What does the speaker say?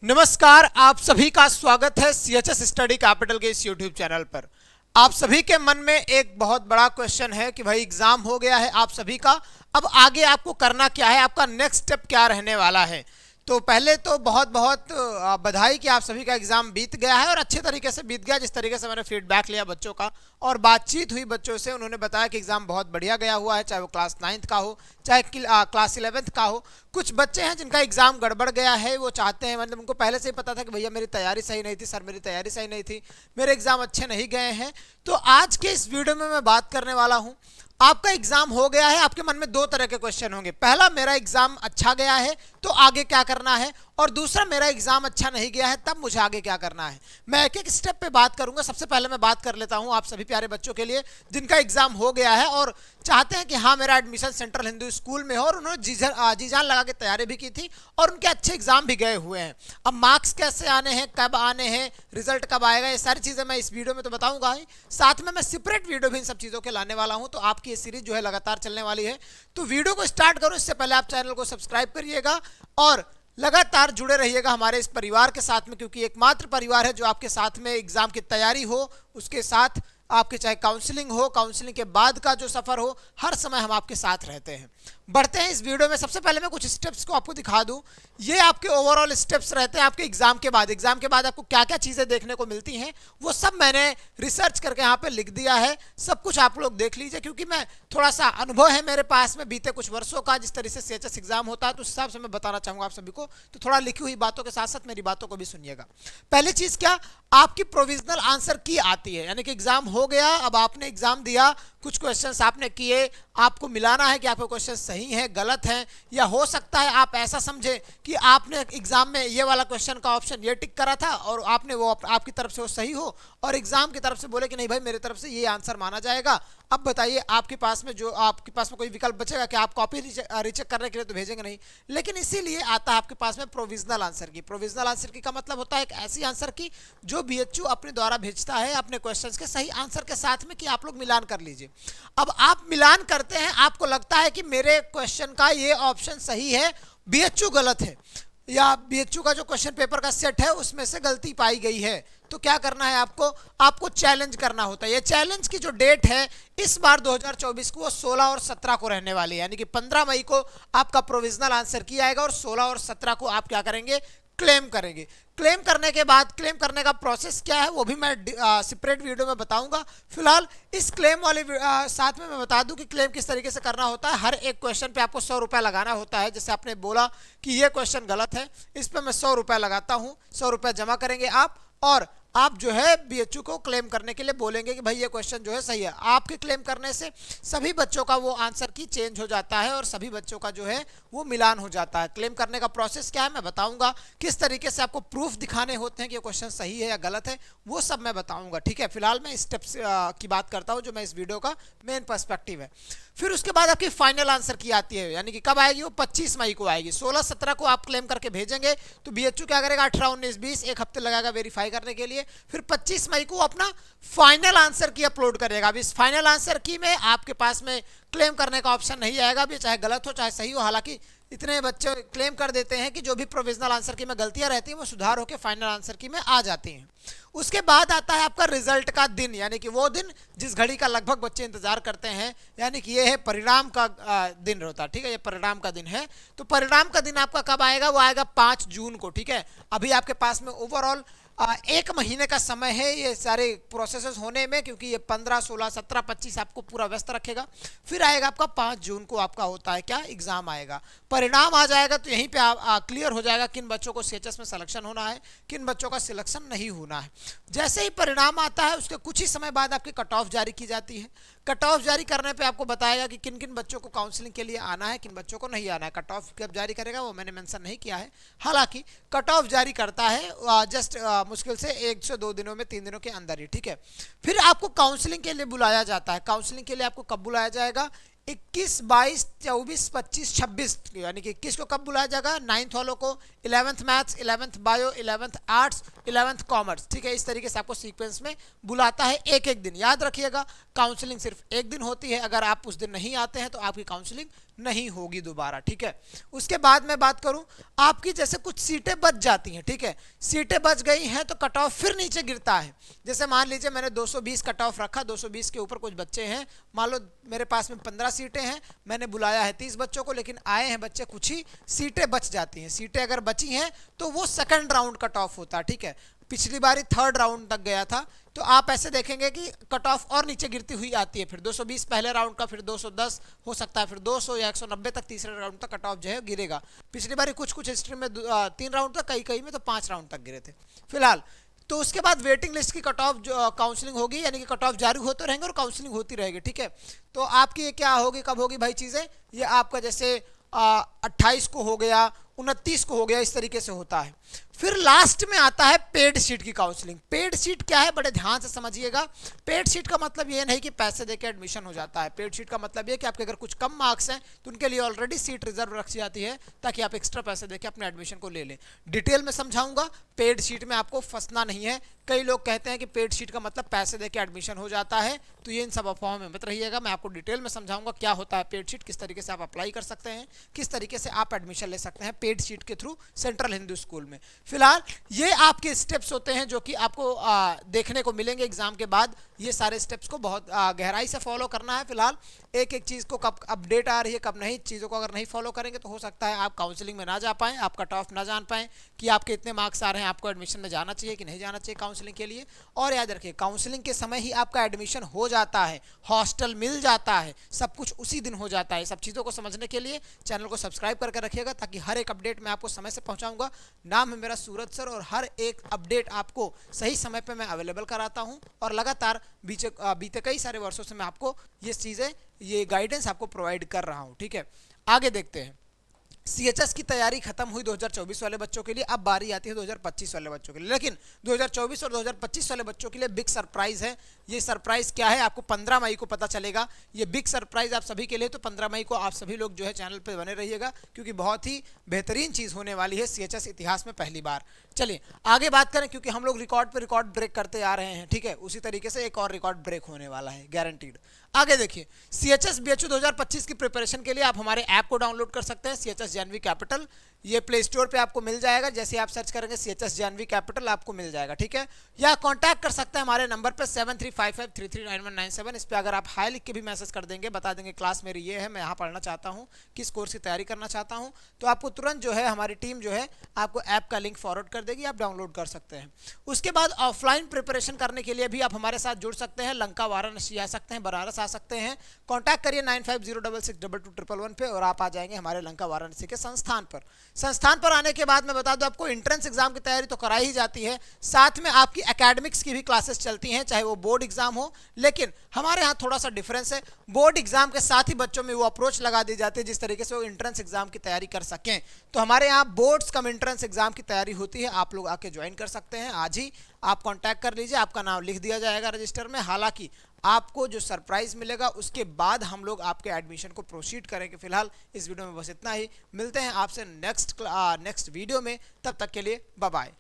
नमस्कार, आप सभी का स्वागत है सीएचएस स्टडी कैपिटल के इस यूट्यूब चैनल पर। आप सभी के मन में एक बहुत बड़ा क्वेश्चन है कि भाई एग्जाम हो गया है आप सभी का, अब आगे आपको करना क्या है, आपका नेक्स्ट स्टेप क्या रहने वाला है। तो पहले तो बहुत बहुत बधाई कि आप सभी का एग्जाम बीत गया है और अच्छे तरीके से बीत गया। जिस तरीके से मैंने फीडबैक लिया बच्चों का और बातचीत हुई बच्चों से, उन्होंने बताया कि एग्जाम बहुत बढ़िया गया हुआ है, चाहे वो क्लास 9th का हो चाहे क्लास 11th का हो। कुछ बच्चे हैं जिनका एग्जाम गड़बड़ गया है, वो चाहते हैं, मतलब उनको पहले से ही पता था कि भैया मेरी तैयारी सही नहीं थी, सर मेरी तैयारी सही नहीं थी, मेरे एग्जाम अच्छे नहीं गए हैं। तो आज के इस वीडियो में मैं बात करने वाला हूँ, आपका एग्जाम हो गया है, आपके मन में दो तरह के क्वेश्चन होंगे। पहला, मेरा एग्जाम अच्छा गया है तो आगे क्या करना है, और दूसरा, मेरा एग्जाम अच्छा नहीं गया है तब मुझे आगे क्या करना है। मैं एक एक स्टेप पे बात करूंगा। सबसे पहले मैं बात कर लेता हूं आप सभी प्यारे बच्चों के लिए जिनका एग्जाम हो गया है और चाहते हैं कि हाँ मेरा एडमिशन सेंट्रल हिंदू स्कूल में हो, और उन्होंने जी जान लगा के तैयारी भी की थी और उनके अच्छे एग्जाम भी गए हुए हैं। अब मार्क्स कैसे आने हैं, कब आने हैं, रिजल्ट कब आएगा, ये सारी चीजें मैं इस वीडियो में तो बताऊंगा ही, साथ में मैं सेपरेट वीडियो भी इन सब चीजों के लाने वाला हूं। तो आपकी ये सीरीज जो है लगातार चलने वाली है। तो वीडियो को स्टार्ट करूं इससे पहले आप चैनल को सब्सक्राइब करिएगा और लगातार जुड़े रहिएगा हमारे इस परिवार के साथ में, क्योंकि एकमात्र परिवार है जो आपके साथ में एग्जाम की तैयारी हो, उसके साथ आपके चाहे काउंसलिंग हो, काउंसलिंग के बाद का जो सफर हो, हर समय हम आपके साथ रहते हैं। बढ़ते हैं इस वीडियो में। सबसे पहले मैं कुछ स्टेप्स को आपको दिखा दूं। ये आपके ओवरऑल स्टेप्स रहते हैं आपके एग्जाम के बाद। एग्जाम के बाद आपको क्या क्या चीजें देखने को मिलती हैं वो सब मैंने रिसर्च करके यहाँ पे लिख दिया है। सब कुछ आप लोग देख लीजिए, क्योंकि मैं थोड़ा सा अनुभव है मेरे पास में बीते कुछ वर्षों का, जिस तरह से सीएचएस एग्जाम होता है, तो उस हिसाब से मैं बताना चाहूंगा आप सभी को। तो थोड़ा लिखी हुई बातों के साथ साथ मेरी बातों को भी सुनिएगा। पहली चीज क्या, आपकी प्रोविजनल आंसर की आती है, यानी कि एग्जाम हो गया, अब आपने एग्जाम दिया, कुछ क्वेश्चंस आपने किए, आपको मिलाना है कि आपके क्वेश्चन सही हैं गलत हैं, या हो सकता है आप ऐसा समझे कि आपने एग्जाम में ये वाला क्वेश्चन का ऑप्शन ये टिक करा था और आपने वो आपकी तरफ से वो सही हो, और एग्जाम की तरफ से बोले कि नहीं भाई मेरी तरफ से ये आंसर माना जाएगा। अब बताइए आपके पास में कोई विकल्प बचेगा कि आप कॉपी रीचेक करने के लिए तो भेजेंगे नहीं, लेकिन इसीलिए आता है आपके पास में प्रोविजनल आंसर की। प्रोविजनल आंसर की का मतलब होता है एक ऐसी आंसर की जो बीएचयू अपने द्वारा भेजता है अपने क्वेश्चंस के सही आंसर के साथ में, कि आप लोग मिलान कर लीजिए। अब आप मिलान करते हैं, आपको लगता है कि मेरे क्वेश्चन का ये ऑप्शन सही है, बीएचयू गलत है, या बीएचयू का जो क्वेश्चन पेपर का सेट है उसमें से गलती पाई गई है, तो क्या करना है आपको चैलेंज करना होता है। ये चैलेंज की जो डेट है इस बार 2024 को वो 16 और 17 को रहने वाली है, यानी कि 15 मई को आपका प्रोविजनल आंसर की आएगा और 16 और 17 को आप क्या करेंगे, क्लेम करेंगे। क्लेम करने के बाद क्लेम करने का प्रोसेस क्या है वो भी मैं सेपरेट वीडियो में बताऊंगा। फिलहाल इस क्लेम वाले साथ में मैं बता दूं कि क्लेम किस तरीके से करना होता है। हर एक क्वेश्चन पे आपको 100 रुपये लगाना होता है। जैसे आपने बोला कि ये क्वेश्चन गलत है, इस पर मैं 100 रुपये लगाता हूँ, 100 रुपये जमा करेंगे आप, और आप जो है बीएचयू को क्लेम करने के लिए बोलेंगे कि भाई ये क्वेश्चन जो है सही है। आपके क्लेम करने से सभी बच्चों का वो आंसर की चेंज हो जाता है और सभी बच्चों का जो है वो मिलान हो जाता है। क्लेम करने का प्रोसेस क्या है मैं बताऊंगा, किस तरीके से आपको प्रूफ दिखाने होते हैं कि ये क्वेश्चन सही है या गलत है, वो सब मैं बताऊंगा। ठीक है, फिलहाल मैं स्टेप्स की बात करता हूँ जो मैं इस वीडियो का मेन पर्सपेक्टिव है। फिर उसके बाद आपकी फाइनल आंसर की आती है, यानी कि कब आएगी वो 25 मई को आएगी। 16-17 को आप क्लेम करके भेजेंगे तो बीएचयू क्या करेगा, 18-19-20 एक हफ्ते लगाएगा वेरीफाई करने के लिए। फिर 25 मई को अपना फाइनल आंसर की अपलोड करेगा। अब इस फाइनल आंसर की में आपके पास में क्लेम करने का ऑप्शन नहीं आएगा, अभी चाहे गलत हो चाहे सही हो। हालांकि इतने बच्चे क्लेम कर देते हैं कि जो भी प्रोविजनल आंसर की में गलतियां रहती हैं वो सुधार होकर फाइनल आंसर की में आ जाती हैं। उसके बाद आता है आपका रिजल्ट का दिन, यानी कि वो दिन जिस घड़ी का लगभग बच्चे इंतजार करते हैं, यानी कि ये है परिणाम का दिन होता है। ठीक है, ये परिणाम का दिन है। तो परिणाम का दिन आपका कब आएगा, वो आएगा 5 जून को। ठीक है, अभी आपके पास में ओवरऑल 1 महीने का समय है ये सारे प्रोसेसेस होने में, क्योंकि ये 15, 16, 17, 25 आपको पूरा व्यस्त रखेगा। फिर आएगा आपका 5 जून को आपका होता है क्या, एग्जाम आएगा, परिणाम आ जाएगा। तो यहीं पे क्लियर हो जाएगा किन बच्चों को सीएचएस में सिलेक्शन होना है, किन बच्चों का सिलेक्शन नहीं होना है। जैसे ही परिणाम आता है उसके कुछ ही समय बाद आपकी कट ऑफ जारी की जाती है। कट ऑफ जारी करने पे आपको बताएगा कि किन किन बच्चों को काउंसलिंग के लिए आना है, किन बच्चों को नहीं आना है। कट ऑफ कब जारी करेगा वो मैंने मेंशन नहीं किया है। हालांकि कट ऑफ जारी करता है जस्ट मुश्किल से 1 से 2 दिनों में, 3 दिनों के अंदर ही। ठीक है, फिर आपको काउंसलिंग के लिए बुलाया जाता है। काउंसलिंग के लिए आपको कब बुलाया जाएगा, 21, 22, 24, 25, 26, यानी कि 21 को कब बुलाया जाएगा, 9th वालों को, 11th maths, 11th bio, 11th arts, 11th commerce. ठीक है, इस तरीके से आपको सीक्वेंस में बुलाता है एक एक दिन। याद रखिएगा काउंसलिंग सिर्फ एक दिन होती है, अगर आप उस दिन नहीं आते हैं तो आपकी काउंसलिंग नहीं होगी दोबारा, ठीक है। उसके बाद मैं बात करूं, आपकी जैसे कुछ सीटें बच जाती हैं, ठीक है, सीटें बच गई हैं तो कट ऑफ फिर नीचे गिरता है। जैसे मान लीजिए मैंने 220 कट ऑफ रखा, 220 के ऊपर कुछ बच्चे हैं, मान लो मेरे पास में 15 सीटें हैं, मैंने बुलाया है 30 बच्चों को, लेकिन आए हैं बच्चे कुछ ही, सीटें बच जाती हैं। सीटें अगर बची हैं तो वो सेकंड राउंड कट ऑफ होता है, ठीक है। पिछली बारी थर्ड राउंड तक गया था, तो आप ऐसे देखेंगे कि कट ऑफ और नीचे गिरती हुई आती है। फिर 220 पहले राउंड का, फिर 210 हो सकता है, फिर 200 या 190 तक तीसरे राउंड तक कट ऑफ जो है गिरेगा। पिछली बारी कुछ कुछ हिस्ट्री में 3 राउंड तक, कई कई में तो 5 राउंड तक गिरे थे फिलहाल। तो उसके बाद वेटिंग लिस्ट की कट ऑफ जो काउंसलिंग होगी, यानी कि कट ऑफ जारी होते रहेंगे और काउंसलिंग होती रहेगी, ठीक है। तो आपकी ये क्या होगी, कब होगी भाई चीज़ें, ये आपका जैसे 28 को हो गया, 29 को हो गया, इस तरीके से होता है। फिर लास्ट में आता है पेड सीट की काउंसलिंग। पेड सीट क्या है, बड़े ध्यान से समझिएगा। पेड सीट का मतलब ये नहीं कि पैसे देके एडमिशन हो जाता है। पेड सीट का मतलब ये कि आपके अगर कुछ कम मार्क्स हैं तो उनके लिए ऑलरेडी सीट रिजर्व रखी जाती है, ताकि आप एक्स्ट्रा पैसे देके अपने एडमिशन को ले लें। डिटेल में समझाऊंगा, पेड सीट में आपको फंसना नहीं है। कई लोग कहते हैं कि पेड सीट का मतलब पैसे देके एडमिशन हो जाता है, तो ये इन सब अफवाहों में मत रहिएगा। मैं आपको डिटेल में समझाऊंगा क्या होता है पेड सीट, किस तरीके से आप अप्लाई कर सकते हैं, किस तरीके से आप एडमिशन ले सकते हैं पेड सीट के थ्रू सेंट्रल हिंदू स्कूल में। फिलहाल ये आपके स्टेप्स होते हैं जो कि आपको देखने को मिलेंगे एग्जाम के बाद। ये सारे स्टेप्स को बहुत गहराई से फॉलो करना है। फिलहाल एक एक चीज़ को कब अपडेट आ रही है, कब नहीं, चीज़ों को अगर नहीं फॉलो करेंगे तो हो सकता है आप काउंसलिंग में ना जा पाएँ, आप कट ऑफ ना जान पाएँ कि आपके इतने मार्क्स आ रहे हैं, आपको एडमिशन में जाना चाहिए कि नहीं जाना चाहिए काउंसलिंग के लिए। और याद रखिए, काउंसलिंग के समय ही आपका एडमिशन हो जाता है, हॉस्टल मिल जाता है, सब कुछ उसी दिन हो जाता है। सब चीज़ों को समझने के लिए चैनल को सब्सक्राइब करके रखिएगा, ताकि हर एक अपडेट मैं आपको समय से पहुंचाऊंगा। नाम है मेरा सूरज सर, और हर एक अपडेट आपको सही समय पे मैं अवेलेबल कराता हूं, और लगातार बीते कई सारे वर्षों से मैं आपको ये चीज़ें, ये गाइडेंस आपको प्रोवाइड कर रहा हूं, ठीक है। आगे देखते हैं। सीएचएस की तैयारी खत्म हुई 2024 वाले बच्चों के लिए, अब बारी आती है 2025 वाले बच्चों के लिए। लेकिन 2024 और 2025 वाले बच्चों के लिए बिग सरप्राइज है। ये सरप्राइज क्या है, आपको 15 मई को पता चलेगा। ये बिग सरप्राइज आप सभी के लिए, तो 15 मई को आप सभी लोग जो है चैनल पे बने रहिएगा, क्योंकि बहुत ही बेहतरीन चीज़ होने वाली है सीएचएस इतिहास में पहली बार। चलिए आगे बात करें, क्योंकि हम लोग रिकॉर्ड पे रिकॉर्ड ब्रेक करते आ रहे हैं, ठीक है। उसी तरीके से एक और रिकॉर्ड ब्रेक होने वाला है, गारंटीड। आगे देखिए, सीएचएस बीएचयू 2025 की प्रिपरेशन के लिए आप हमारे ऐप को डाउनलोड कर सकते हैं, सीएचएस जेएनवी कैपिटल। ये प्ले स्टोर पे आपको मिल जाएगा, जैसे आप सर्च करेंगे सीएचएस जेएनवी कैपिटल आपको मिल जाएगा, ठीक है। या कांटेक्ट कर सकते हैं हमारे नंबर पे 7355339197। इस पे अगर आप हाई लिख के भी मैसेज कर देंगे, बता देंगे क्लास मेरी ये है, मैं यहाँ पढ़ना चाहता हूँ, किस कोर्स की तैयारी करना चाहता हूँ, तो आपको तुरंत जो है हमारी टीम जो है आपको ऐप का लिंक फॉरवर्ड कर देगी, आप डाउनलोड कर सकते हैं। उसके बाद ऑफलाइन प्रिपरेशन करने के लिए भी आप हमारे साथ जुड़ सकते हैं। लंका वाराणसी आ सकते हैं, बनारस आ सकते हैं। कॉन्टैक्ट करिए 9506622111 पे, और आप आ जाएंगे हमारे लंका वाराणसी के संस्थान पर। संस्थान पर आने के बाद मैं बता दूं, आपको एंट्रेंस एग्जाम की तैयारी तो कराई ही जाती है, साथ में आपकी एकेडमिक्स की भी क्लासेस चलती हैं, चाहे वो बोर्ड एग्जाम हो। लेकिन हमारे यहाँ थोड़ा सा डिफरेंस है, बोर्ड एग्जाम के साथ ही बच्चों में वो अप्रोच लगा दी जाती है जिस तरीके से वो एंट्रेंस एग्जाम की तैयारी कर सकें। तो हमारे यहाँ बोर्ड्स कम एंट्रेंस एग्जाम की तैयारी होती है, आप लोग आके ज्वाइन कर सकते हैं। आज ही आप कांटेक्ट कर लीजिए, आपका नाम लिख दिया जाएगा रजिस्टर में। हालांकि आपको जो सरप्राइज मिलेगा उसके बाद हम लोग आपके एडमिशन को प्रोसीड करेंगे। फिलहाल इस वीडियो में बस इतना ही, मिलते हैं आपसे नेक्स्ट वीडियो में, तब तक के लिए बाय बाय।